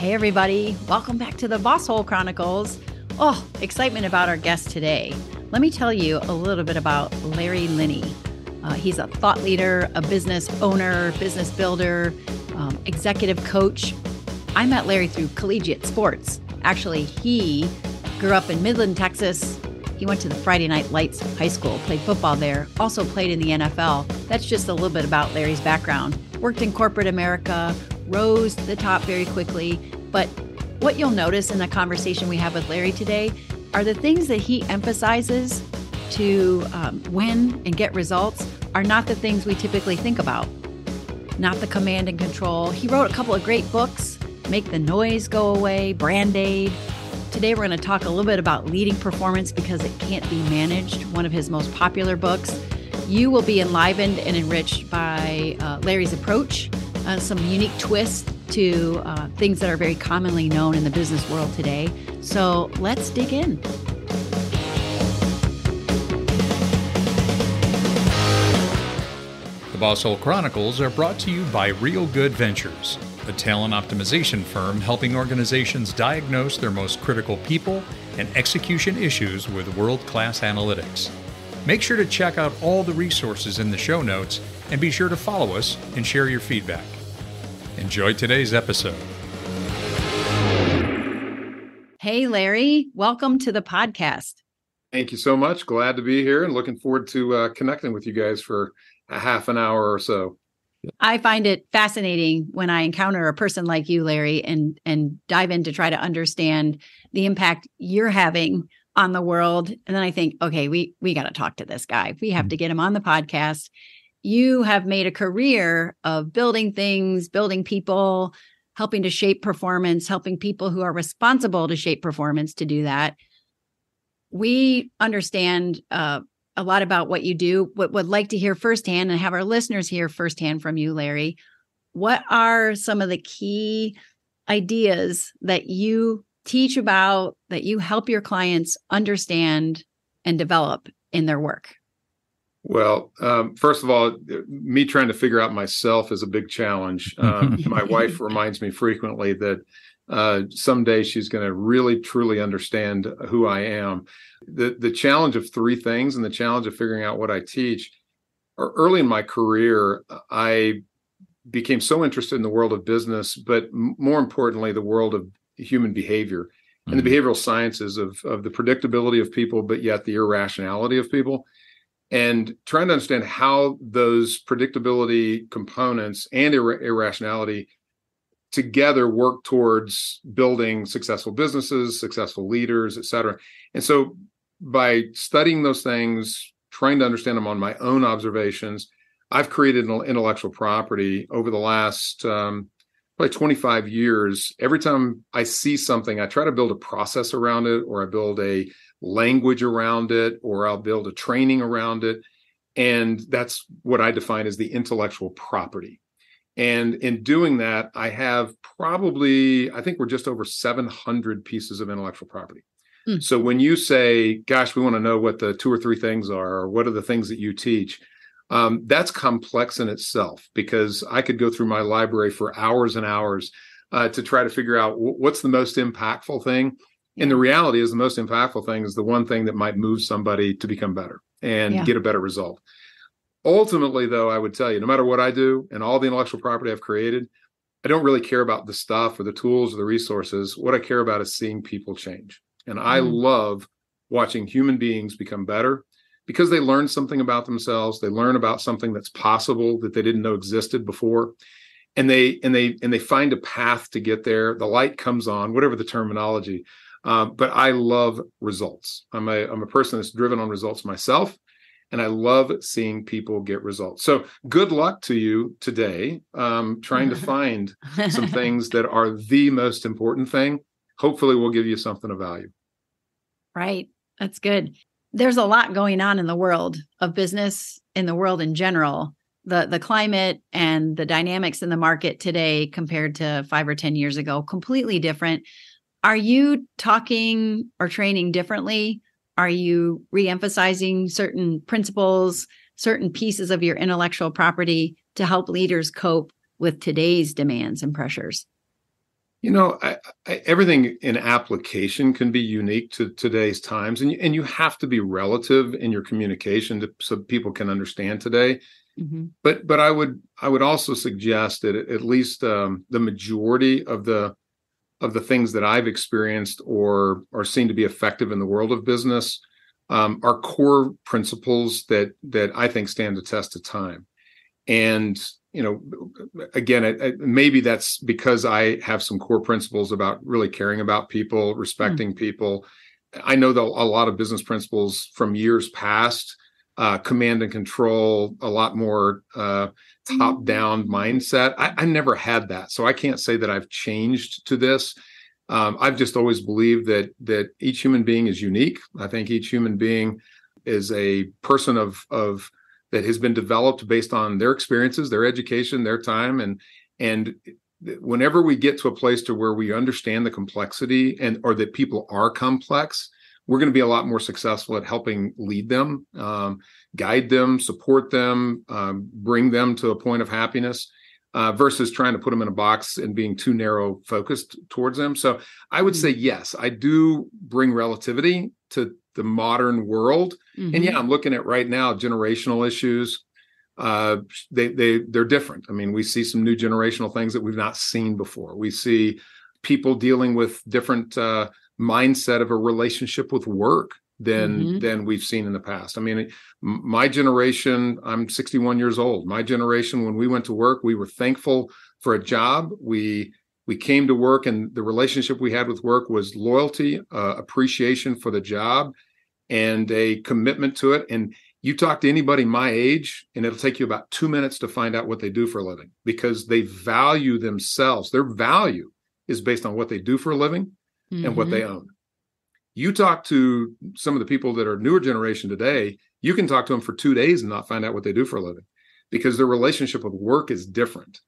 Hey, everybody. Welcome back to the Bosshole Chronicles. Oh, excitement about our guest today. Let me tell you a little bit about Larry Linne. He's a thought leader, a business owner, business builder, executive coach. I met Larry through collegiate sports. Actually, he grew up in Midland, Texas. He went to the Friday Night Lights High School, played football there, also played in the NFL. That's just a little bit about Larry's background. Worked in corporate America, rose to the top very quickly. But what you'll notice in the conversation we have with Larry today are the things that he emphasizes to win and get results are not the things we typically think about. Not the command and control. He wrote a couple of great books, Make the Noise Go Away, Brand Aid. Today, we're going to talk a little bit about leading performance because it can't be managed, one of his most popular books. You will be enlivened and enriched by Larry's approach, some unique twists to things that are very commonly known in the business world today. So let's dig in. The Bosshole Chronicles are brought to you by Real Good Ventures, a talent optimization firm helping organizations diagnose their most critical people and execution issues with world-class analytics. Make sure to check out all the resources in the show notes and be sure to follow us and share your feedback. Enjoy today's episode. Hey, Larry, welcome to the podcast. Thank you so much. Glad to be here and looking forward to connecting with you guys for a half an hour or so. I find it fascinating when I encounter a person like you, Larry, and dive in to try to understand the impact you're having on the world. And then I think, okay, we got to talk to this guy. We have to get him on the podcast. You have made a career of building things, building people, helping to shape performance, helping people who are responsible to shape performance to do that. We understand a lot about what you do, but would like to hear firsthand and have our listeners hear firsthand from you, Larry. What are some of the key ideas that you teach about, that you help your clients understand and develop in their work? Well, first of all, me trying to figure out myself is a big challenge. My wife reminds me frequently that someday she's going to really, truly understand who I am. The challenge of three things and the challenge of figuring out what I teach. Early in my career, I became so interested in the world of business, but more importantly, the world of human behavior and the behavioral sciences of the predictability of people, but yet the irrationality of people. And trying to understand how those predictability components and irrationality together work towards building successful businesses, successful leaders, et cetera. And so by studying those things, trying to understand them on my own observations, I've created an intellectual property over the last probably 25 years. Every time I see something, I try to build a process around it, or I build a language around it, or I'll build a training around it. And that's what I define as the intellectual property. And in doing that, I have probably, I think we're just over 700 pieces of intellectual property. So when you say, gosh, we want to know what the two or three things are, or what are the things that you teach, that's complex in itself, because I could go through my library for hours and hours to try to figure out what's the most impactful thing. And the reality is the most impactful thing is the one thing that might move somebody to become better and get a better result. Ultimately, though, I would tell you, no matter what I do and all the intellectual property I've created, I don't really care about the stuff or the tools or the resources. What I care about is seeing people change. And I love watching human beings become better because they learn something about themselves. They learn about something that's possible that they didn't know existed before. And they find a path to get there. The light comes on, whatever the terminology. But I love results. I'm a person that's driven on results myself, and I love seeing people get results. So good luck to you today, trying to find some things that are the most important thing. Hopefully we'll give you something of value. Right. That's good. There's a lot going on in the world of business, in the world in general. The climate and the dynamics in the market today compared to 5 or 10 years ago, completely different. Are you talking or training differently? Are you reemphasizing certain principles, certain pieces of your intellectual property to help leaders cope with today's demands and pressures? Everything in application can be unique to today's times, and you have to be relative in your communication so people can understand today. Mm-hmm. But I would also suggest that at least the majority of the things that I've experienced or seen to be effective in the world of business are core principles that I think stand the test of time. And again, maybe that's because I have some core principles about really caring about people, respecting people. I know that a lot of business principles from years past, command and control, a lot more top-down mindset. I never had that, so I can't say that I've changed to this. I've just always believed that each human being is unique. I think each human being is a person of that has been developed based on their experiences, their education, their time, and whenever we get to a place to where we understand the complexity or that people are complex, we're going to be a lot more successful at helping lead them, guide them, support them, bring them to a point of happiness, versus trying to put them in a box and being too narrow focused towards them. So I would say, yes, I do bring relativity to the modern world. Mm-hmm. And yeah, I'm looking at right now generational issues. They're different. I mean, we see some new generational things that we've not seen before. We see people dealing with different mindset of a relationship with work than we've seen in the past. I mean, my generation, I'm 61 years old. My generation, when we went to work, we were thankful for a job. We came to work, and the relationship we had with work was loyalty, appreciation for the job, and a commitment to it. And you talk to anybody my age, and it'll take you about 2 minutes to find out what they do for a living, because they value themselves. Their value is based on what they do for a living and what they own. You talk to some of the people that are newer generation today, you can talk to them for 2 days and not find out what they do for a living, because their relationship with work is different.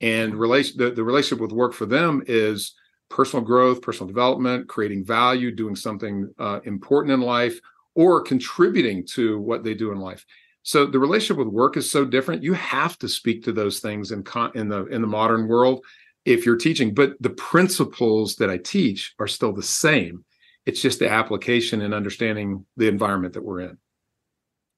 And the relationship with work for them is personal growth, personal development, creating value, doing something important in life, or contributing to what they do in life. So the relationship with work is so different. You have to speak to those things in the modern world if you're teaching. But the principles that I teach are still the same. It's just the application and understanding the environment that we're in.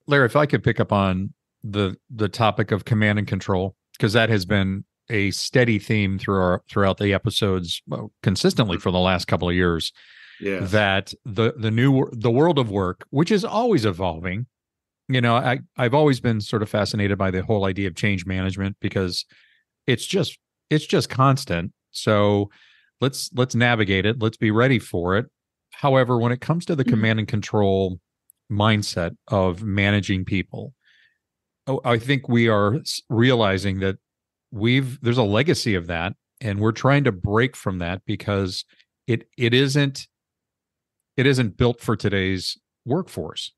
Larry, if I could pick up on the topic of command and control, because that has been a steady theme throughout the episodes consistently for the last couple of years. Yes. That the world of work, which is always evolving. I've always been sort of fascinated by the whole idea of change management, because it's just constant. So let's navigate it. Let's be ready for it. However, when it comes to the command and control mindset of managing people, I think we are realizing that there's a legacy of that, and we're trying to break from that, because it isn't built for today's workforce.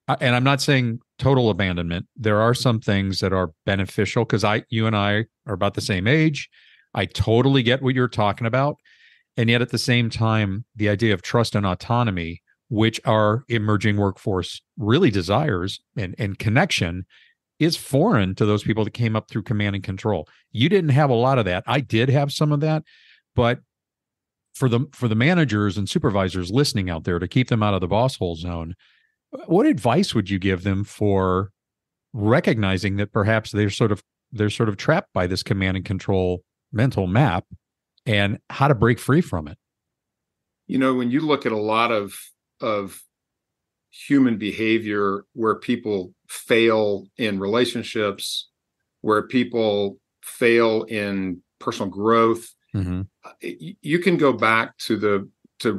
And I'm not saying total abandonment. There are some things that are beneficial, because you and I are about the same age. I totally get what you're talking about. And yet at the same time, the idea of trust and autonomy, which our emerging workforce really desires, and connection, is foreign to those people that came up through command and control. You didn't have a lot of that. I did have some of that, but for the managers and supervisors listening out there, to keep them out of the boss hole zone, what advice would you give them for recognizing that perhaps they're sort of trapped by this command and control mental map, and how to break free from it? When you look at a lot of human behavior where people fail in relationships, where people fail in personal growth, you can go back to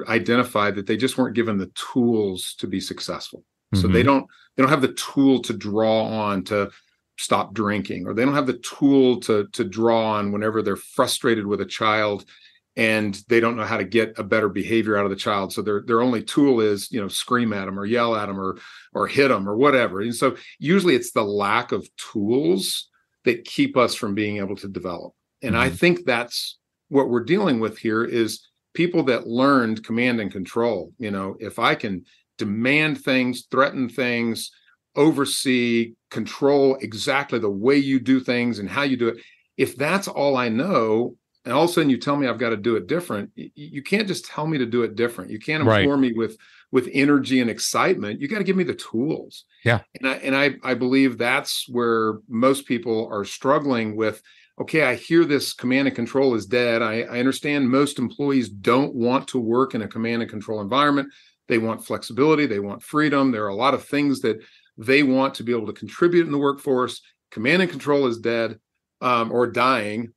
identify that they just weren't given the tools to be successful. So they don't have the tool to draw on to stop drinking, or they don't have the tool to draw on whenever they're frustrated with a child and they don't know how to get a better behavior out of the child. So their only tool is, scream at them or yell at them or hit them or whatever. And so usually it's the lack of tools that keep us from being able to develop. And I think that's what we're dealing with here, is people that learned command and control. If I can demand things, threaten things, oversee, control exactly the way you do things and how you do it, if that's all I know, and all of a sudden you tell me I've got to do it different, you can't just tell me to do it different. You can't Right. inform me with energy and excitement. You got to give me the tools. Yeah. And I believe that's where most people are struggling with. Okay, I hear this command and control is dead. I understand most employees don't want to work in a command and control environment. They want flexibility. They want freedom. There are a lot of things that they want to be able to contribute in the workforce. Command and control is dead or dying,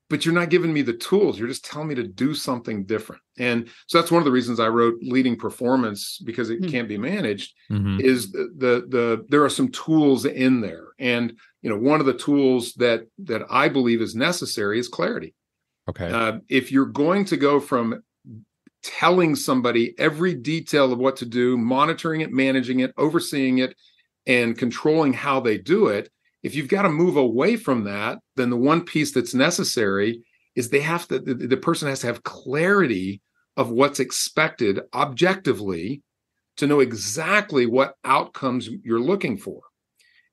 but you're not giving me the tools. You're just telling me to do something different. And so that's one of the reasons I wrote Leading Performance, because it can't be managed, is there are some tools in there. And one of the tools that I believe is necessary is clarity. Okay. If you're going to go from telling somebody every detail of what to do, monitoring it, managing it, overseeing it, and controlling how they do it, if you've got to move away from that, then the one piece that's necessary is the person has to have clarity of what's expected objectively to know exactly what outcomes you're looking for.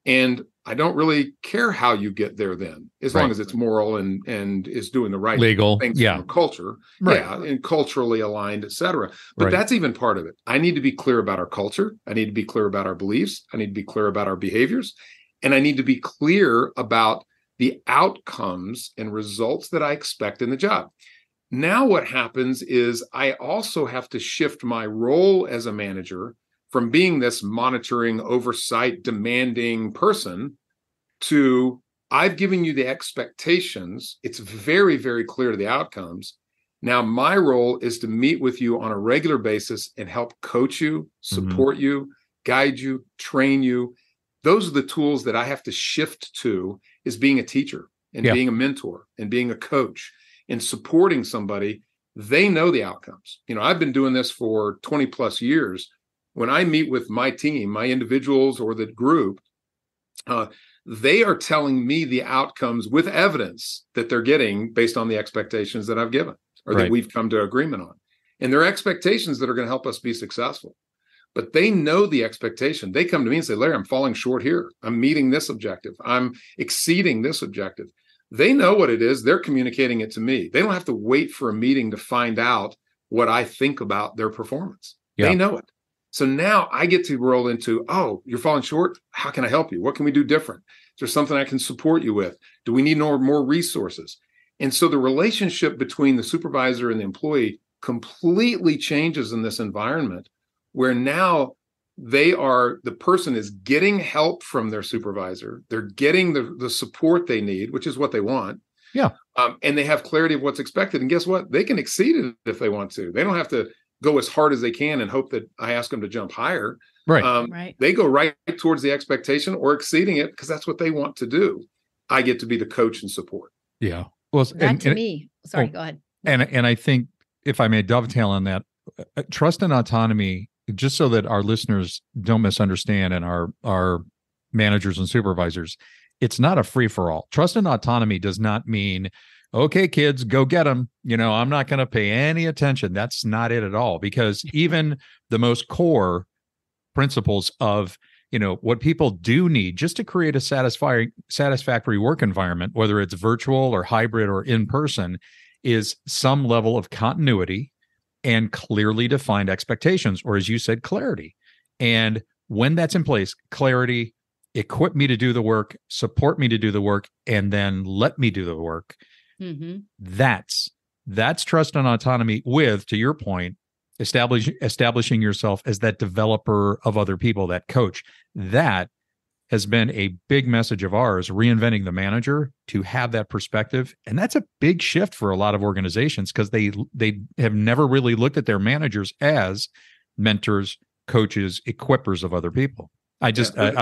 And I don't really care how you get there then, as long as it's moral and is doing the right legal things from a culture, and culturally aligned, et cetera. But that's even part of it. I need to be clear about our culture. I need to be clear about our beliefs. I need to be clear about our behaviors. And I need to be clear about the outcomes and results that I expect in the job. Now what happens is I also have to shift my role as a manager from being this monitoring, oversight, demanding person to I've given you the expectations. It's very, very clear the outcomes. Now my role is to meet with you on a regular basis and help coach you, support you, guide you, train you. Those are the tools that I have to shift to, is being a teacher and being a mentor and being a coach and supporting somebody. They know the outcomes. I've been doing this for 20 plus years. When I meet with my team, my individuals or the group, they are telling me the outcomes with evidence that they're getting based on the expectations that I've given or that we've come to agreement on. And they're expectations that are going to help us be successful. But they know the expectation. They come to me and say, Larry, I'm falling short here. I'm meeting this objective. I'm exceeding this objective. They know what it is. They're communicating it to me. They don't have to wait for a meeting to find out what I think about their performance. They know it. So now I get to roll into, oh, you're falling short. How can I help you? What can we do different? Is there something I can support you with? Do we need more resources? And so the relationship between the supervisor and the employee completely changes in this environment, where now the person is getting help from their supervisor. They're getting the support they need, which is what they want. Yeah. And they have clarity of what's expected. And guess what? They can exceed it if they want to. They don't have to go as hard as they can and hope that I ask them to jump higher. Right. They go right towards the expectation or exceeding it because that's what they want to do. I get to be the coach and support. Yeah. Well, me. Sorry, go ahead. And I think, if I may dovetail on that, trust and autonomy, just so that our listeners don't misunderstand and our managers and supervisors, it's not a free-for-all. Trust and autonomy does not mean, okay, kids, go get them. I'm not going to pay any attention. That's not it at all. Because even the most core principles of, what people do need just to create a satisfactory work environment, whether it's virtual or hybrid or in person, is some level of continuity and clearly defined expectations, or as you said, clarity. And when that's in place, clarity, equip me to do the work, support me to do the work, and then let me do the work. That's trust and autonomy with, to your point, establishing yourself as that developer of other people, that coach. That has been a big message of ours, reinventing the manager to have that perspective. And that's a big shift for a lot of organizations, because they have never really looked at their managers as mentors, coaches, equippers of other people. I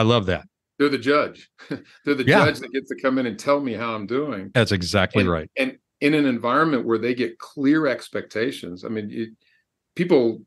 love that. They're the judge. They're the judge that gets to come in and tell me how I'm doing. That's exactly right. And in an environment where they get clear expectations, people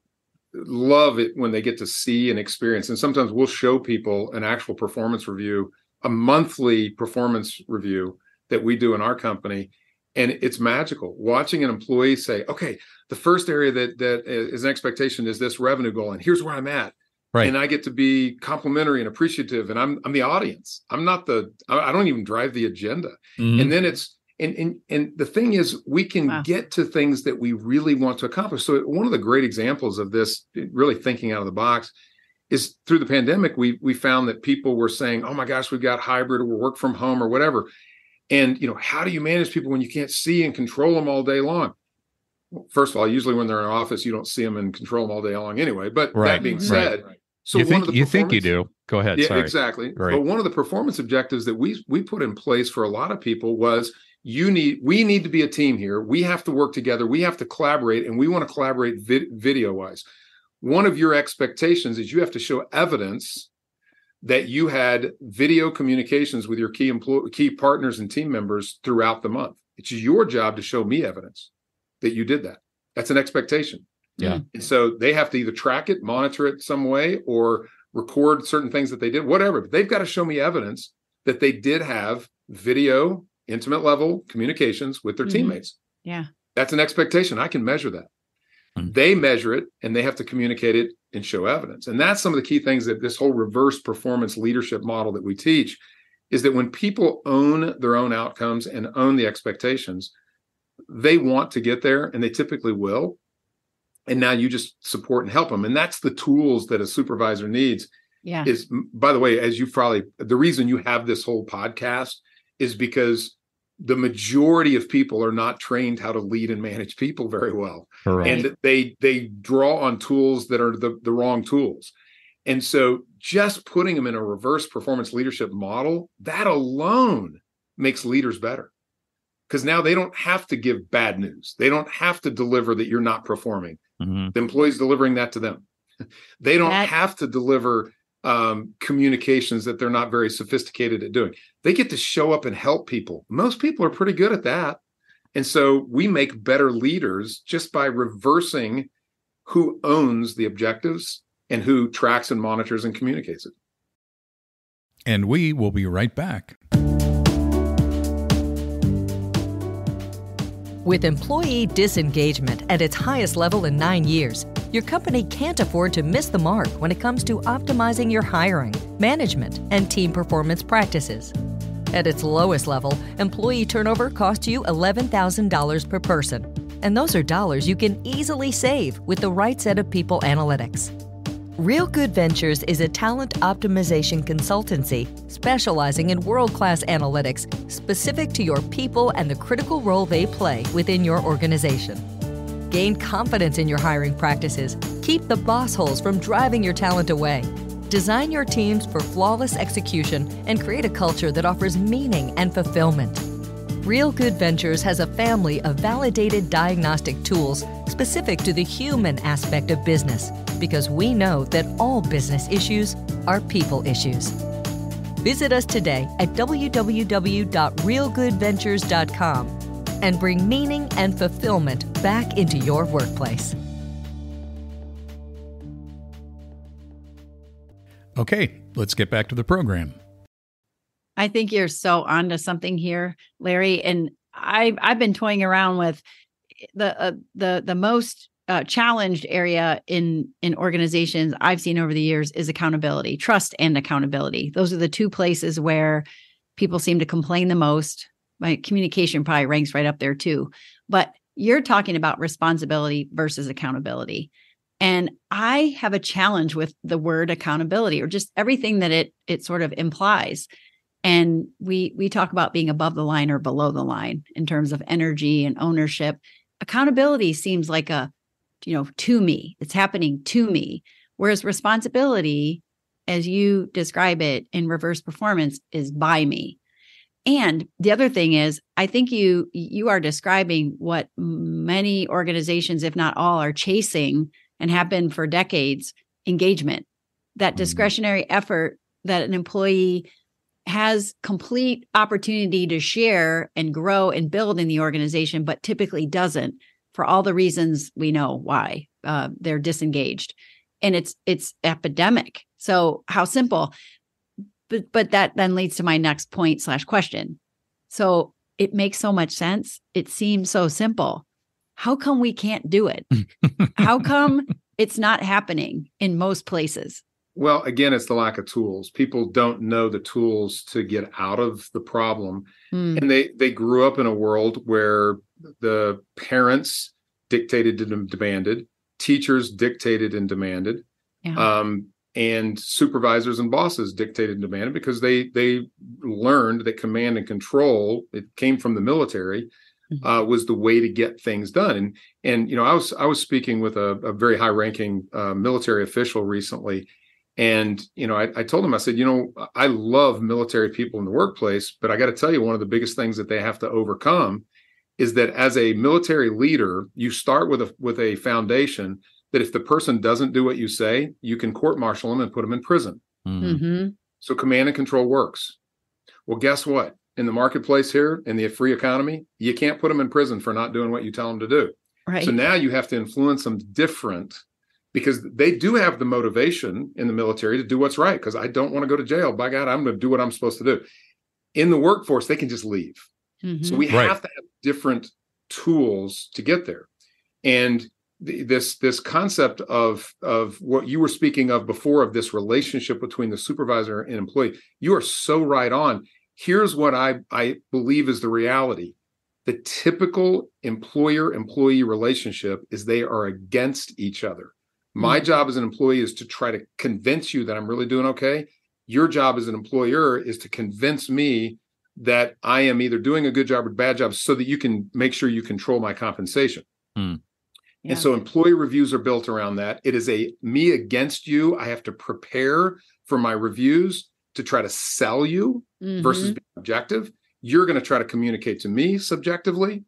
love it when they get to see and experience. And sometimes we'll show people an actual performance review, a monthly performance review that we do in our company. And it's magical watching an employee say, okay, the first area that is an expectation is this revenue goal. And here's where I'm at. Right. And I get to be complimentary and appreciative. And I'm the audience. I don't even drive the agenda. And then And the thing is, we can get to things that we really want to accomplish. So one of the great examples of this, really thinking out of the box, is through the pandemic, we found that people were saying, oh my gosh, we've got hybrid or work from home or whatever. And, how do you manage people when you can't see and control them all day long? Well, first of all, usually when they're in an office, you don't see them and control them all day long anyway. But that being said, so you think you do. Go ahead. Yeah, sorry. Exactly. Right. But one of the performance objectives that we put in place for a lot of people was we need to be a team here. We have to work together. We have to collaborate, and we want to collaborate video wise. One of your expectations is you have to show evidence that you had video communications with your key partners and team members throughout the month. It's your job to show me evidence that you did that. That's an expectation. Yeah. And so they have to either track it, monitor it some way, or record certain things that they did, whatever. But they've got to show me evidence that they did have video, intimate level communications with their teammates. Yeah. That's an expectation. I can measure that. They measure it, and they have to communicate it and show evidence. And that's some of the key things that this whole reverse performance leadership model that we teach is that when people own their own outcomes and own the expectations, they want to get there, and they typically will. And now you just support and help them. And that's the tools that a supervisor needs. Yeah. Is, by the way, the reason you have this whole podcast is because the majority of people are not trained how to lead and manage people very well. Correct. And they draw on tools that are the wrong tools. And so just putting them in a reverse performance leadership model, that alone makes leaders better. Because now they don't have to give bad news. They don't have to deliver that you're not performing. The employee's delivering that to them. They don't have to deliver communications that they're not very sophisticated at doing. They get to show up and help people. Most people are pretty good at that. And so we make better leaders just by reversing who owns the objectives and who tracks and monitors and communicates it. And we will be right back. With employee disengagement at its highest level in 9 years, your company can't afford to miss the mark when it comes to optimizing your hiring, management, and team performance practices. At its lowest level, employee turnover costs you $11,000 per person, and those are dollars you can easily save with the right set of people analytics. Real Good Ventures is a talent optimization consultancy specializing in world-class analytics specific to your people and the critical role they play within your organization. Gain confidence in your hiring practices, keep the boss holes from driving your talent away, design your teams for flawless execution, and create a culture that offers meaning and fulfillment. Real Good Ventures has a family of validated diagnostic tools specific to the human aspect of business, because we know that all business issues are people issues. Visit us today at www.realgoodventures.com and bring meaning and fulfillment back into your workplace. Okay, let's get back to the program. I think you're so onto something here, Larry. And I've been toying around with the most challenged area in organizations I've seen over the years is accountability, trust and accountability. Those are the two places where people seem to complain the most. My communication probably ranks right up there too. But you're talking about responsibility versus accountability. And I have a challenge with the word accountability, or just everything that it sort of implies. And we talk about being above the line or below the line in terms of energy and ownership. Accountability seems like to me, it's happening to me. Whereas responsibility, as you describe it in reverse performance, is by me. And the other thing is, I think you are describing what many organizations, if not all, are chasing and have been for decades: engagement, that discretionary effort that an employee has complete opportunity to share and grow and build in the organization, but typically doesn't, for all the reasons we know why they're disengaged. And it's epidemic. So how simple? But that then leads to my next point / question. So it makes so much sense. It seems so simple. How come we can't do it? How come it's not happening in most places? Well, again, it's the lack of tools. People don't know the tools to get out of the problem. And they grew up in a world where the parents dictated and demanded, teachers dictated and demanded, and supervisors and bosses dictated and demanded, because they learned that command and control, it came from the military, was the way to get things done. And you know, I was speaking with a very high-ranking military official recently. And, you know, I told him, I said, you know, I love military people in the workplace, but I got to tell you, one of the biggest things that they have to overcome is that as a military leader, you start with a foundation that if the person doesn't do what you say, you can court-martial them and put them in prison. So command and control works. Well, guess what? In the marketplace here, in the free economy, you can't put them in prison for not doing what you tell them to do. Right. So now you have to influence them different, because they do have the motivation in the military to do what's right. Because I don't want to go to jail. By God, I'm going to do what I'm supposed to do. In the workforce, they can just leave. So we have to have different tools to get there. And this concept of what you were speaking of before, of this relationship between the supervisor and employee, you are so right on. Here's what I believe is the reality. The typical employer-employee relationship is they are against each other. My job as an employee is to try to convince you that I'm really doing okay. Your job as an employer is to convince me that I am either doing a good job or bad job, so that you can make sure you control my compensation. And so employee reviews are built around that. It is a me against you. I have to prepare for my reviews to try to sell you versus being objective. You're going to try to communicate to me subjectively.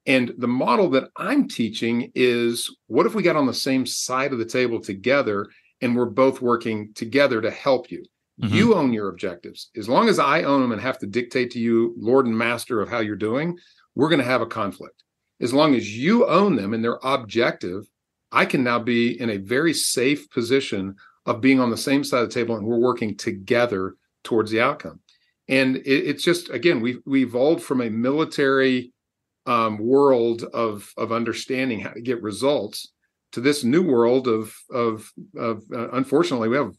And the model that I'm teaching is, what if we got on the same side of the table together and we're both working together to help you? You own your objectives. As long as I own them and have to dictate to you, Lord and Master, of how you're doing, we're going to have a conflict. As long as you own them and they're objective, I can now be in a very safe position of being on the same side of the table, and we're working together towards the outcome. And it's just, again, we evolved from a military world of understanding how to get results to this new world of unfortunately, we have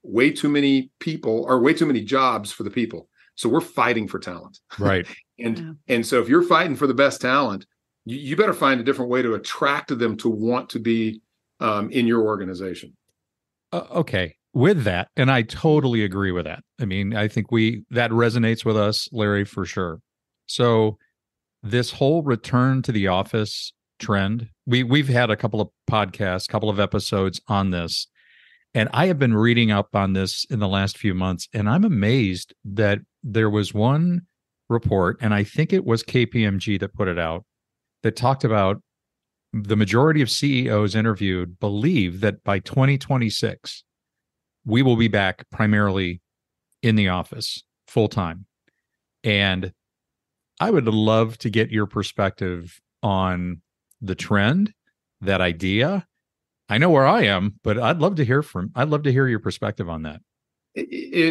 way too many people, or way too many jobs for the people. So we're fighting for talent. Right. And so if you're fighting for the best talent, you better find a different way to attract them to want to be in your organization. Okay. With that, and I totally agree with that. I mean, I think that resonates with us, Larry, for sure. So this whole return to the office trend, we've had a couple of podcasts, couple of episodes on this, and I have been reading up on this in the last few months, and I'm amazed that there was one report, and I think it was KPMG that put it out, that talked about the majority of CEOs interviewed believe that by 2026, we will be back primarily in the office full time. And I would love to get your perspective on the trend, that idea. I know where I am, but I'd love to hear your perspective on that.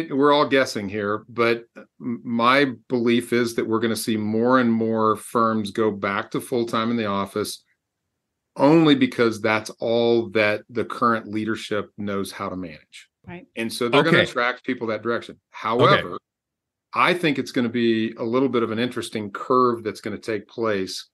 We're all guessing here, but my belief is that we're going to see more and more firms go back to full-time in the office, only because that's all that the current leadership knows how to manage. Right. And so they're going to attract people that direction. However, I think it's going to be a little bit of an interesting curve that's going to take place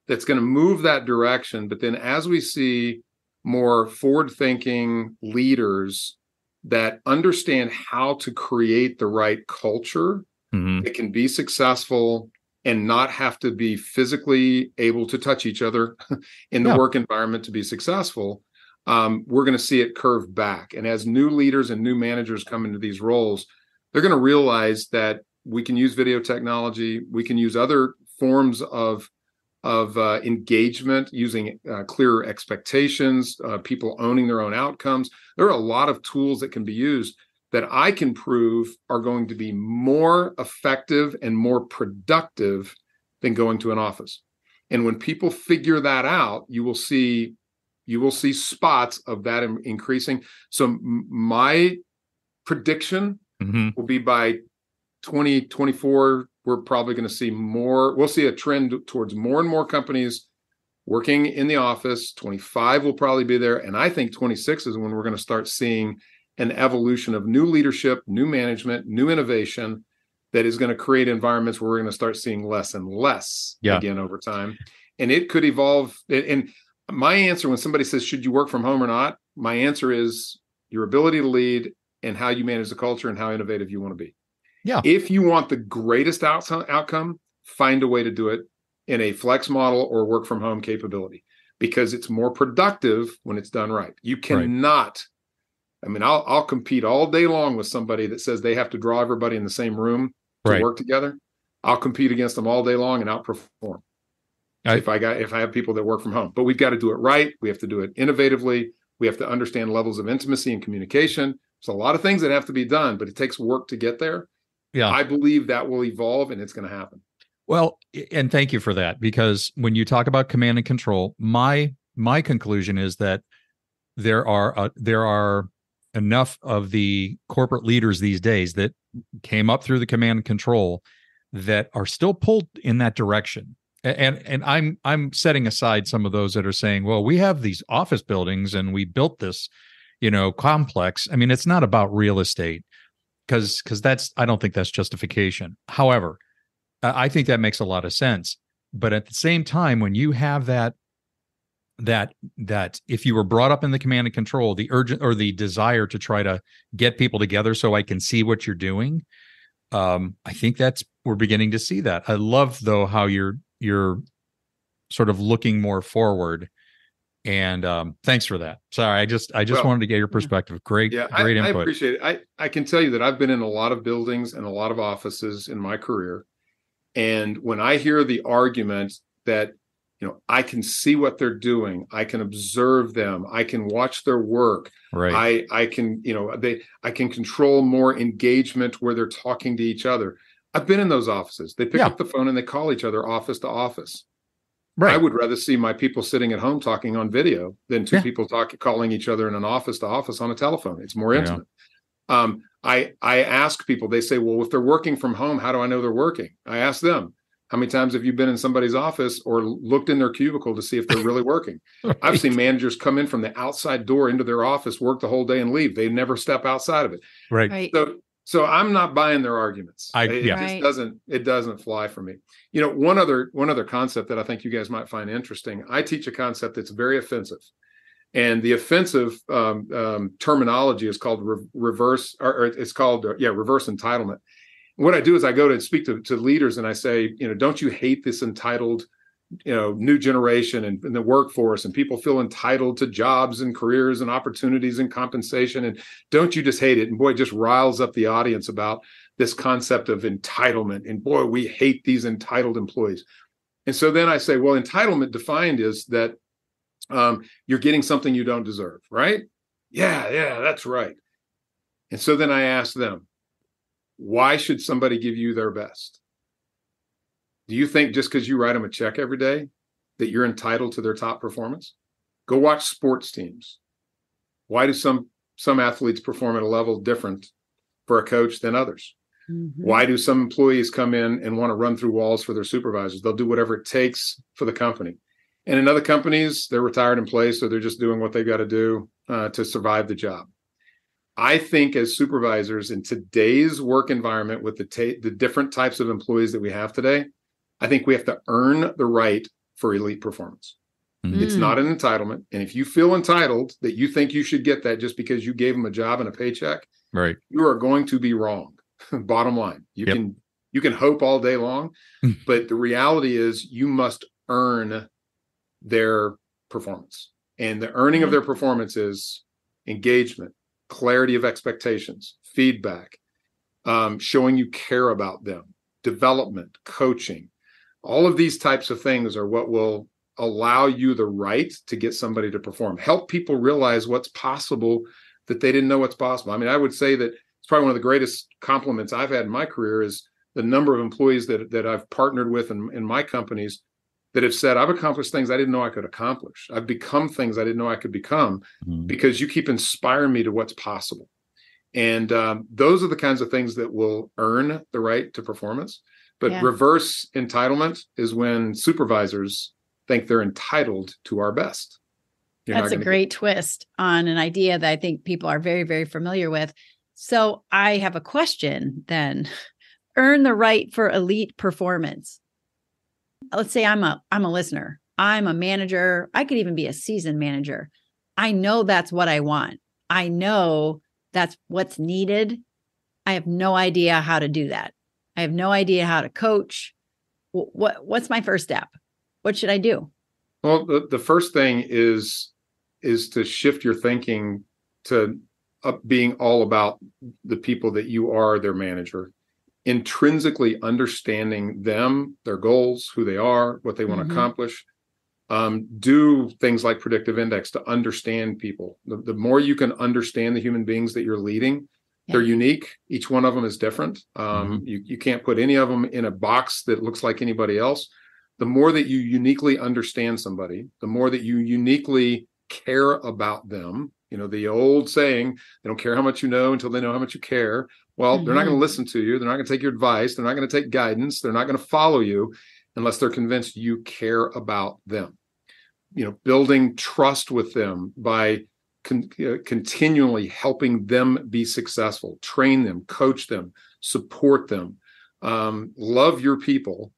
that's going to move that direction. But then as we see more forward-thinking leaders that understand how to create the right culture that can be successful and not have to be physically able to touch each other in the work environment to be successful, we're going to see it curve back. And as new leaders and new managers come into these roles, they're going to realize that we can use video technology, we can use other forms of engagement, using clearer expectations, people owning their own outcomes. There are a lot of tools that can be used that I can prove are going to be more effective and more productive than going to an office. And when people figure that out, you will see spots of that increasing. So my prediction will be by 2024, we're probably going to see more. We'll see a trend towards more and more companies working in the office. 25 will probably be there. And I think 26 is when we're going to start seeing an evolution of new leadership, new management, new innovation that is going to create environments where we're going to start seeing less and less again over time. And it could evolve. And my answer when somebody says, should you work from home or not? My answer is your ability to lead and how you manage the culture and how innovative you want to be. Yeah. If you want the greatest outcome, find a way to do it in a flex model or work from home capability, because it's more productive when it's done right. You cannot, I mean, I'll compete all day long with somebody that says they have to draw everybody in the same room to work together. I'll compete against them all day long and outperform if I have people that work from home. But we've got to do it right. We have to do it innovatively. We have to understand levels of intimacy and communication. There's a lot of things that have to be done, but it takes work to get there. Yeah. I believe that will evolve and it's going to happen. Well, and thank you for that, because when you talk about command and control, my conclusion is that there are enough of the corporate leaders these days that came up through the command and control that are still pulled in that direction. And I'm setting aside some of those that are saying, well, we have these office buildings and we built this, complex. I mean, it's not about real estate, because I don't think that's justification. However, I think that makes a lot of sense. But at the same time, when you have that if you were brought up in the command and control, the urgent or the desire to try to get people together so I can see what you're doing, I think we're beginning to see that. I love though how you're sort of looking more forward. And thanks for that. Sorry, I just wanted to get your perspective. Great input. I appreciate it. I can tell you that I've been in a lot of buildings and a lot of offices in my career. And when I hear the argument that, I can see what they're doing, I can observe them, I can watch their work, right? I can, I can control more engagement where they're talking to each other. I've been in those offices. They pick up the phone and they call each other office to office. Right. I would rather see my people sitting at home talking on video than two people calling each other in an office to office on a telephone. It's more intimate. I ask people, they say, well, if they're working from home, how do I know they're working? I ask them, how many times have you been in somebody's office or looked in their cubicle to see if they're really working? Right. I've seen managers come in from the outside door into their office, work the whole day and leave. They never step outside of it. Right. So I'm not buying their arguments. It doesn't fly for me. One other concept that I think you guys might find interesting. I teach a concept that's very offensive. And the offensive terminology is called reverse entitlement. What I do is I go to speak to leaders and I say, don't you hate this entitled, new generation and the workforce, and people feel entitled to jobs and careers and opportunities and compensation, and don't you just hate it? And boy, it just riles up the audience about this concept of entitlement. And boy, we hate these entitled employees. And so then I say, well, entitlement defined is that you're getting something you don't deserve, right? Yeah, that's right. And so then I ask them, why should somebody give you their best? Do you think just because you write them a check every day that you're entitled to their top performance? Go watch sports teams. Why do some athletes perform at a level different for a coach than others? Mm-hmm. Why do some employees come in and want to run through walls for their supervisors? They'll do whatever it takes for the company. And in other companies, they're retired in place, so they're just doing what they've got to do to survive the job. I think as supervisors in today's work environment with the different types of employees that we have today, I think we have to earn the right for elite performance. Mm-hmm. It's not an entitlement. And if you feel entitled that you think you should get that just because you gave them a job and a paycheck, right, you are going to be wrong. Bottom line, you can hope all day long, but the reality is you must earn their performance. And the earning of their performance is engagement, clarity of expectations, feedback, showing you care about them, development, coaching. All of these types of things are what will allow you the right to get somebody to perform. Help people realize what's possible that they didn't know what's possible. I mean, I would say that it's probably one of the greatest compliments I've had in my career is the number of employees that I've partnered with in my companies that have said, I've accomplished things I didn't know I could accomplish. I've become things I didn't know I could become because you keep inspiring me to what's possible. And those are the kinds of things that will earn the right to performance. But reverse entitlement is when supervisors think they're entitled to our best. That's a great twist on an idea that I think people are very, very familiar with. So I have a question then. Earn the right for elite performance. Let's say I'm a listener. I'm a manager. I could even be a seasoned manager. I know that's what I want. I know that's what's needed. I have no idea how to do that. I have no idea how to coach. What's my first step? What should I do? Well, the first thing is to shift your thinking to being all about the people that you are their manager, intrinsically understanding them, their goals, who they are, what they want to accomplish. Do things like predictive index to understand people. The more you can understand the human beings that you're leading, they're unique. Each one of them is different. You can't put any of them in a box that looks like anybody else. The more that you uniquely understand somebody, the more that you uniquely care about them. You know, the old saying, they don't care how much you know until they know how much you care. Well, they're not going to listen to you. They're not going to take your advice. They're not going to take guidance. They're not going to follow you unless they're convinced you care about them. You know, building trust with them by continually helping them be successful, train them, coach them, support them, love your people,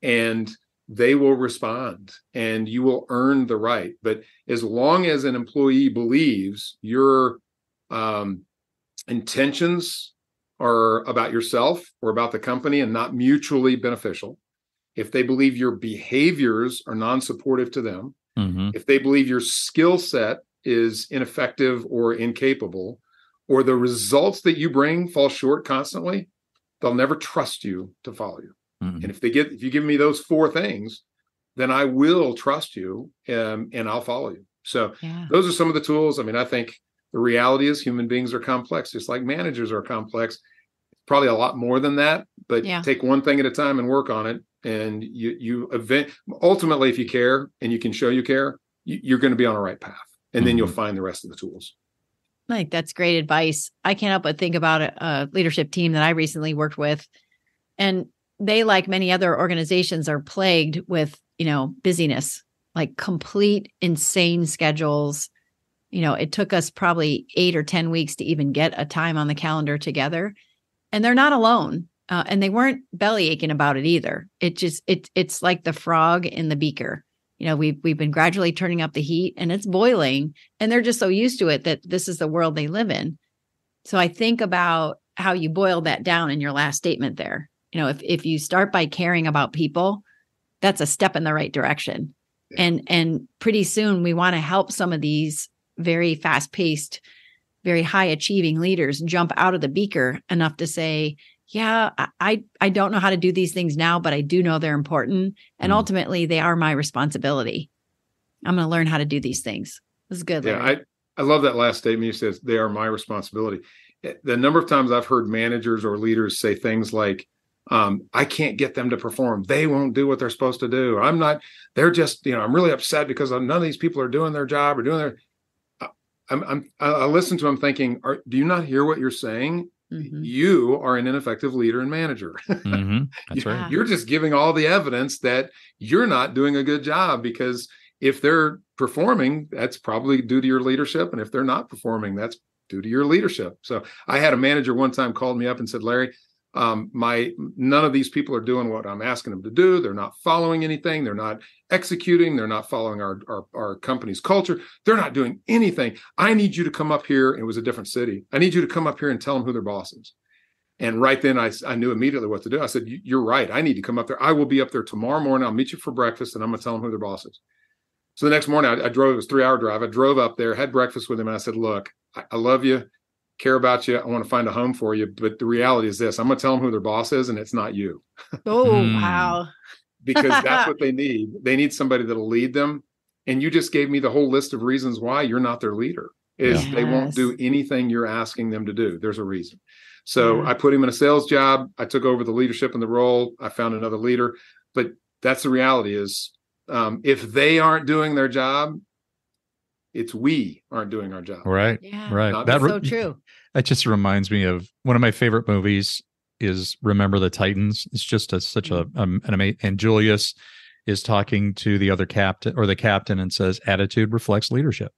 and they will respond and you will earn the right. But as long as an employee believes your intentions are about yourself or about the company and not mutually beneficial, if they believe your behaviors are non-supportive to them, if they believe your skill set is ineffective or incapable, or the results that you bring fall short constantly, they'll never trust you to follow you. And if you give me those four things, then I will trust you and I'll follow you. So those are some of the tools. I mean, I think the reality is human beings are complex, just like managers are complex. Probably a lot more than that, but take one thing at a time and work on it. And ultimately, if you care and you can show you care, you're going to be on the right path. And then you'll find the rest of the tools. Like, that's great advice. I can't help but think about a leadership team that I recently worked with. And they, like many other organizations, are plagued with, busyness, like complete insane schedules. It took us probably 8 or 10 weeks to even get a time on the calendar together. And they're not alone. And they weren't belly aching about it either. It's like the frog in the beaker. We've been gradually turning up the heat and it's boiling, and they're just so used to it that this is the world they live in. So I think about how you boil that down in your last statement there. If you start by caring about people, that's a step in the right direction. Yeah. And pretty soon we want to help some of these very fast-paced, very high-achieving leaders jump out of the beaker enough to say, yeah, I don't know how to do these things now, but I do know they're important. And ultimately, they are my responsibility. I'm going to learn how to do these things. This is good, Larry. Yeah, I love that last statement. You said, they are my responsibility. The number of times I've heard managers or leaders say things like, I can't get them to perform. They won't do what they're supposed to do. They're just, I'm really upset because none of these people are doing their job or doing their, I listen to them thinking, do you not hear what you're saying? You are an ineffective leader and manager. That's right. You're just giving all the evidence that you're not doing a good job, because if they're performing, that's probably due to your leadership. And if they're not performing, that's due to your leadership. So I had a manager one time called me up and said, Larry, none of these people are doing what I'm asking them to do. They're not following anything. They're not executing. They're not following our company's culture. They're not doing anything. I need you to come up here. It was a different city. I need you to come up here and tell them who their boss is. And right then I knew immediately what to do. I said, you're right. I need to come up there. I will be up there tomorrow morning. I'll meet you for breakfast and I'm going to tell them who their boss is. So the next morning I drove, it was a 3-hour drive. I drove up there, had breakfast with him. And I said, look, I love you, care about you. I want to find a home for you. But the reality is this, I'm going to tell them who their boss is, and it's not you. Oh, wow. Because that's what they need. They need somebody that'll lead them. And you just gave me the whole list of reasons why you're not their leader. They won't do anything you're asking them to do. There's a reason. So I put him in a sales job. I took over the leadership in the role. I found another leader. But that's the reality is, if they aren't doing their job, it's we aren't doing our job. Right. Yeah. Right. That's so true. That just reminds me of one of my favorite movies is Remember the Titans. It's just such an amazing, and Julius is talking to the other captain or the captain and says, attitude reflects leadership.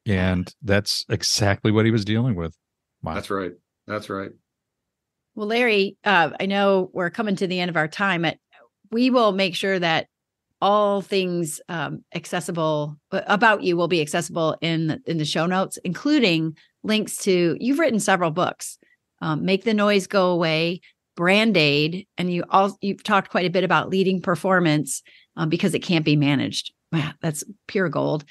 And that's exactly what he was dealing with. Wow. That's right. That's right. Well, Larry, I know we're coming to the end of our time. We will make sure that all things accessible about you will be accessible in the show notes, including links to, you've written several books, Make the Noise Go Away, Brand Aid, and you've talked quite a bit about leading performance because it can't be managed. Wow, that's pure gold.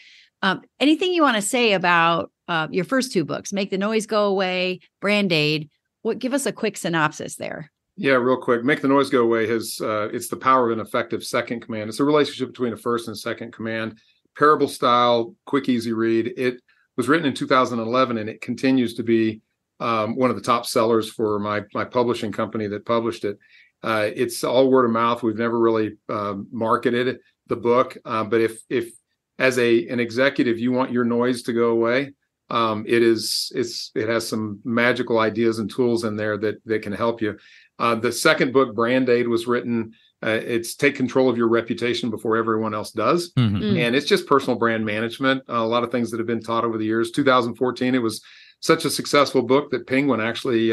Anything you want to say about your first two books, Make the Noise Go Away, Brand Aid? Give us a quick synopsis there. Yeah, real quick. Make the Noise Go Away it's the power of an effective second command. It's a relationship between a first and second command, parable style, quick, easy read. It was written in 2011, and it continues to be one of the top sellers for my publishing company that published it. It's all word of mouth. We've never really marketed the book, but if as an executive you want your noise to go away, it has some magical ideas and tools in there that can help you. The second book, Brand Aid, was written. It's take control of your reputation before everyone else does. Mm-hmm. And it's just personal brand management. A lot of things that have been taught over the years. 2014, it was such a successful book that Penguin actually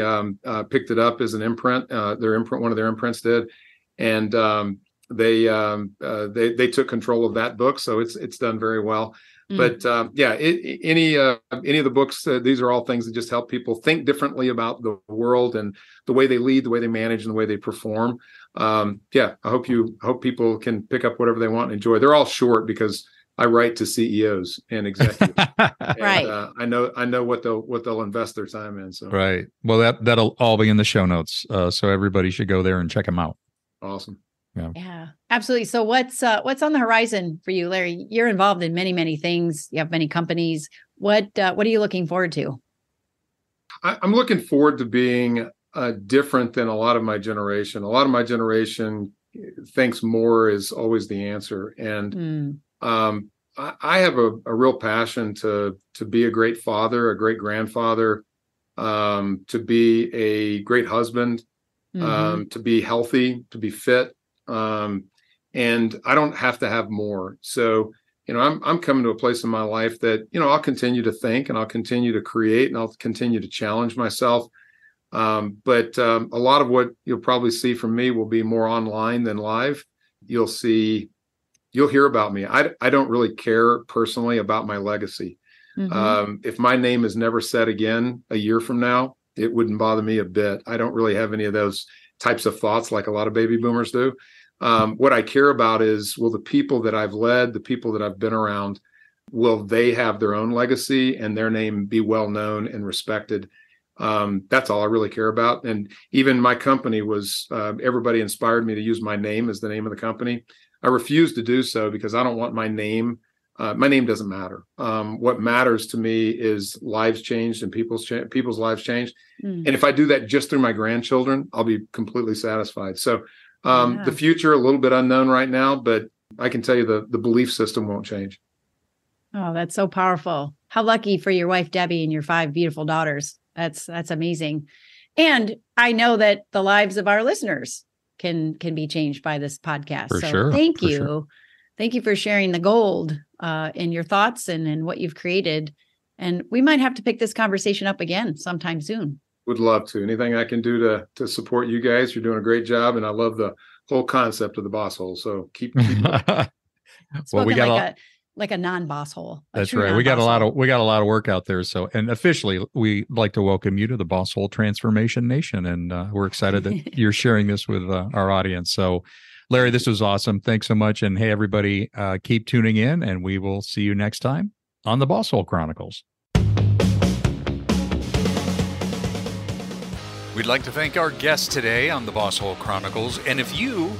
picked it up as an imprint. One of their imprints did, and they took control of that book. So it's done very well. But any of the books, these are all things that just help people think differently about the world and the way they lead, the way they manage, and the way they perform. I hope people can pick up whatever they want and enjoy. They're all short because I write to CEOs and executives. Right. And, I know what they'll invest their time in. So right. Well, that'll all be in the show notes. So everybody should go there and check them out. Awesome. Yeah, absolutely. So what's on the horizon for you, Larry? You're involved in many, many things. You have many companies. What are you looking forward to? I'm looking forward to being different than a lot of my generation. A lot of my generation thinks more is always the answer. And I have a real passion to be a great father, a great grandfather, to be a great husband, to be healthy, to be fit. And I don't have to have more. So, I'm coming to a place in my life that, I'll continue to think and I'll continue to create and I'll continue to challenge myself. But a lot of what you'll probably see from me will be more online than live. You'll hear about me. I don't really care personally about my legacy. If my name is never said again a year from now, it wouldn't bother me a bit. I don't really have any of those types of thoughts like a lot of baby boomers do. What I care about is, will the people that I've led, the people that I've been around, will they have their own legacy and their name be well known and respected? That's all I really care about. And even my company was, everybody inspired me to use my name as the name of the company. I refuse to do so because I don't want my name. My name doesn't matter. What matters to me is lives changed and people's lives changed. And if I do that just through my grandchildren, I'll be completely satisfied. So the future, a little bit unknown right now, but I can tell you the belief system won't change. Oh, that's so powerful. How lucky for your wife, Debbie, and your 5 beautiful daughters. That's amazing. And I know that the lives of our listeners can be changed by this podcast. For so sure. Thank you. Sure. Thank you for sharing the gold in your thoughts and in what you've created. And we might have to pick this conversation up again sometime soon. Would love to. Anything I can do to support you guys. You're doing a great job. And I love the whole concept of the Bosshole. So keep well, we got like a non-boss hole. That's right. We got a lot of work out there. So, and officially, we'd like to welcome you to the Bosshole Transformation Nation, and we're excited that you're sharing this with our audience. So, Larry, this was awesome. Thanks so much. And hey, everybody, keep tuning in, and we will see you next time on the Bosshole Chronicles. We'd like to thank our guest today on the Bosshole Chronicles. And if you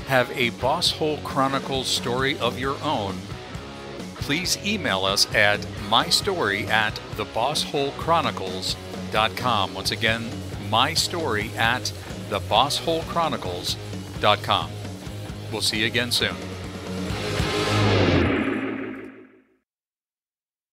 have a Bosshole Chronicles story of your own, please email us at mystory@thebossholechronicles.com. Once again, mystory@thebossholechronicles.com. We'll see you again soon.